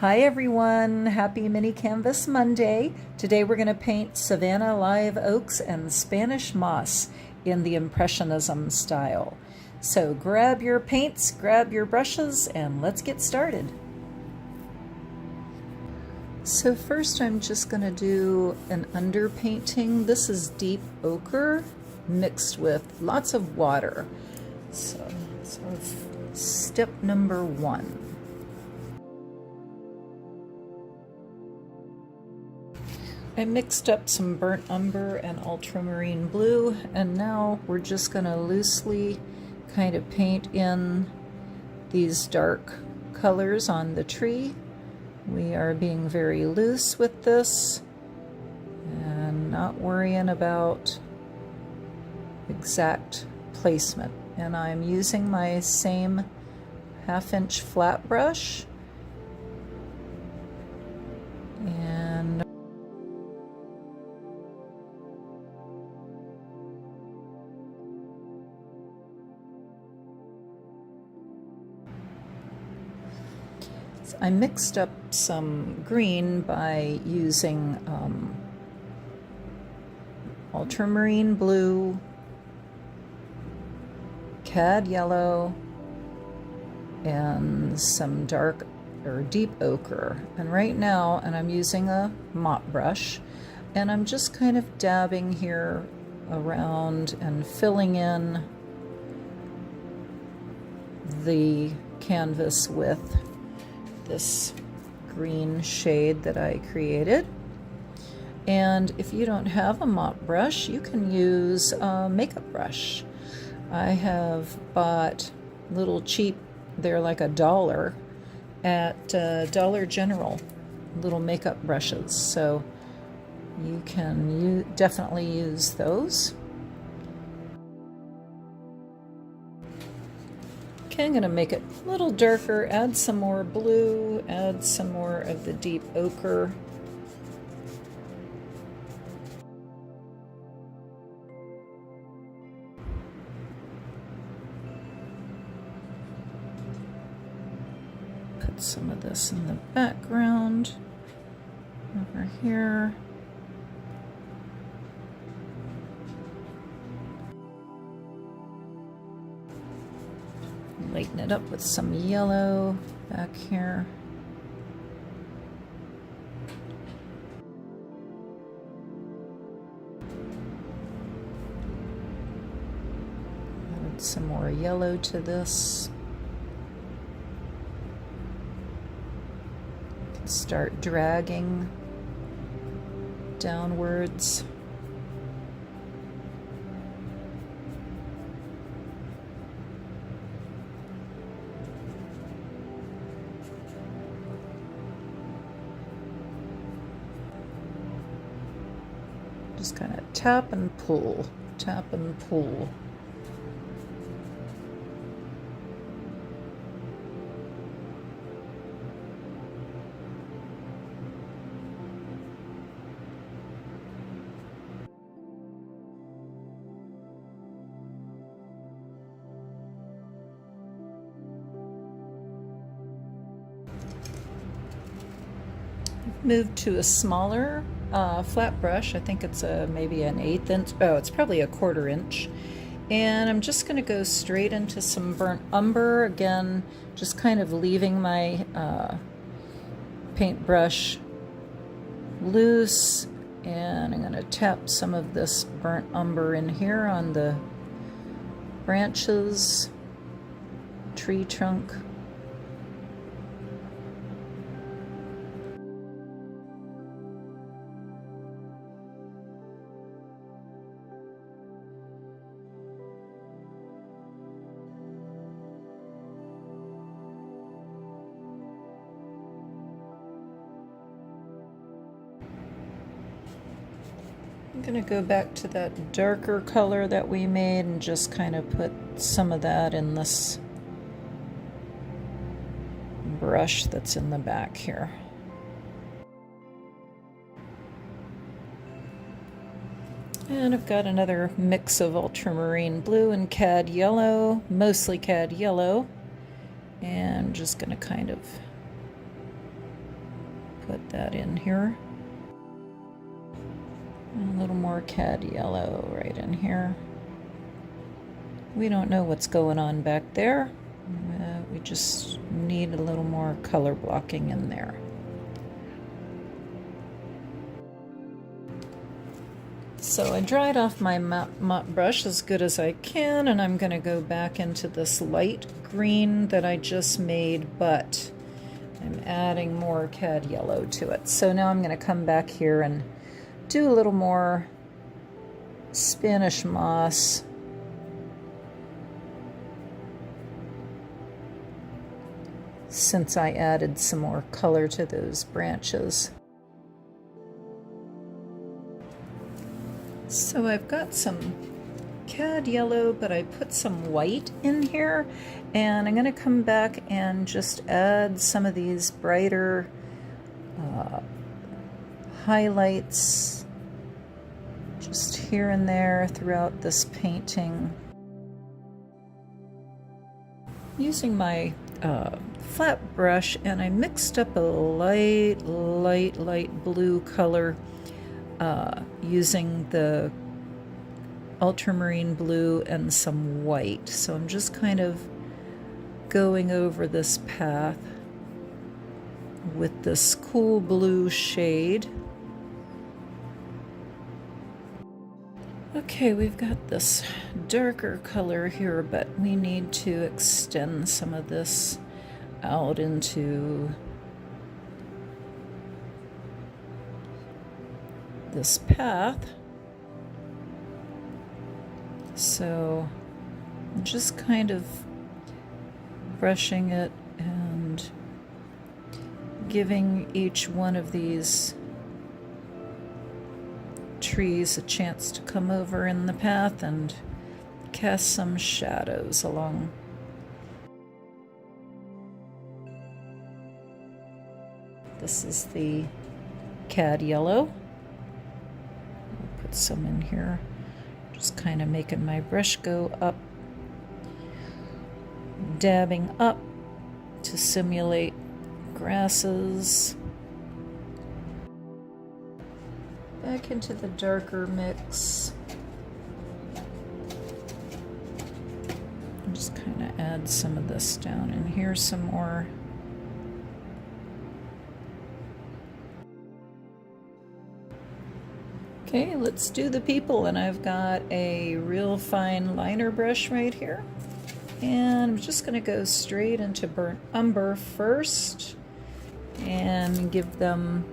Hi everyone, happy Mini Canvas Monday. Today we're going to paint Savannah live oaks and Spanish moss in the Impressionism style. So grab your paints, grab your brushes, and let's get started. So first I'm just going to do an underpainting. This is deep ochre mixed with lots of water. So sort of step number one. I mixed up some burnt umber and ultramarine blue, and now we're just going to loosely kind of paint in these dark colors on the tree. We are being very loose with this and not worrying about exact placement. And I'm using my same 1/2-inch flat brush, and I mixed up some green by using ultramarine blue, cad yellow, and some dark or deep ochre. And right now, I'm using a mop brush, and I'm just kind of dabbing here around and filling in the canvas with this green shade that I created. And if you don't have a mop brush, you can use a makeup brush. I have bought little cheap, they're like $1 at Dollar General, little makeup brushes. So you can definitely use those. Okay, I'm going to make it a little darker, add some more blue, add some more of the deep ochre. Put some of this in the background over here. Lighten it up with some yellow back here. Add some more yellow to this. Start dragging downwards. Just kind of tap and pull, tap and pull. Moved to a smaller flat brush. I think it's maybe an 1/8 inch. Oh, it's probably a 1/4 inch. And I'm just going to go straight into some burnt umber. Again, just kind of leaving my paintbrush loose. And I'm going to tap some of this burnt umber in here on the branches, tree trunk. I'm going to go back to that darker color that we made and just kind of put some of that in this brush that's in the back here. And I've got another mix of ultramarine blue and cad yellow, mostly cad yellow, and I'm just going to kind of put that in here. And a little more cad yellow right in here. We don't know what's going on back there. We just need a little more color blocking in there. So I dried off my mop brush as good as I can, and I'm going to go back into this light green that I just made, but I'm adding more cad yellow to it. So now I'm going to come back here and do a little more Spanish moss. Since I added some more color to those branches. So I've got some cad yellow, but I put some white in here, and I'm going to come back and just add some of these brighter highlights just here and there throughout this painting. Using my flat brush, and I mixed up a light blue color using the ultramarine blue and some white. So I'm just kind of going over this path with this cool blue shade. Okay, we've got this darker color here, but we need to extend some of this out into this path. So I'm just kind of brushing it and giving each one of these trees a chance to come over in the path and cast some shadows along. This is the cad yellow. I'll put some in here. Just kind of making my brush go up, dabbing up to simulate grasses. Back into the darker mix. Just kind of add some of this down in here some more. Okay, let's do the people, and I've got a real fine liner brush right here. And I'm just going to go straight into burnt umber first and give them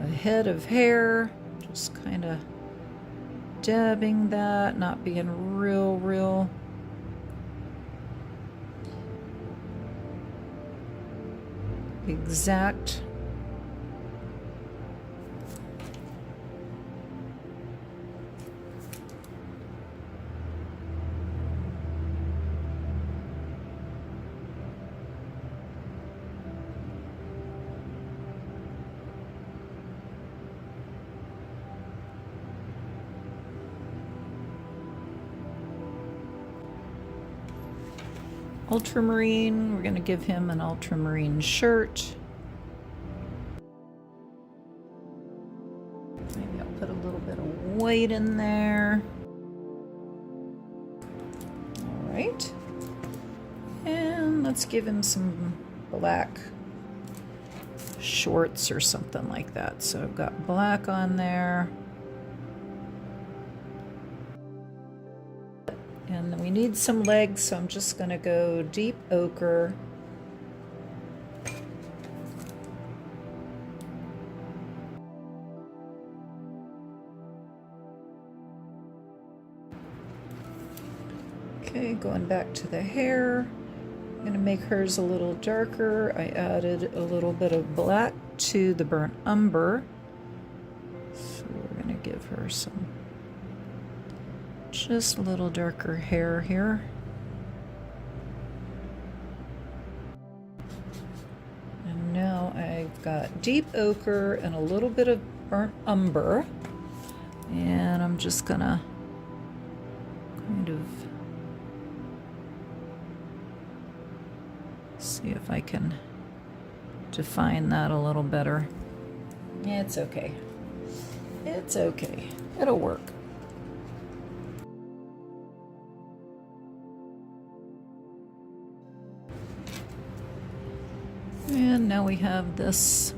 a head of hair, just kind of dabbing that, not being real exact. Ultramarine, we're going to give him an ultramarine shirt. Maybe I'll put a little bit of white in there. All right. And let's give him some black shorts or something like that. So I've got black on there. And we need some legs, so I'm just going to go deep ochre. Okay, going back to the hair. I'm going to make hers a little darker. I added a little bit of black to the burnt umber. So we're going to give her some just a little darker hair here. And now I've got deep ochre and a little bit of burnt umber. And I'm just gonna kind of see if I can define that a little better. It's okay. It's okay. It'll work. And now we have this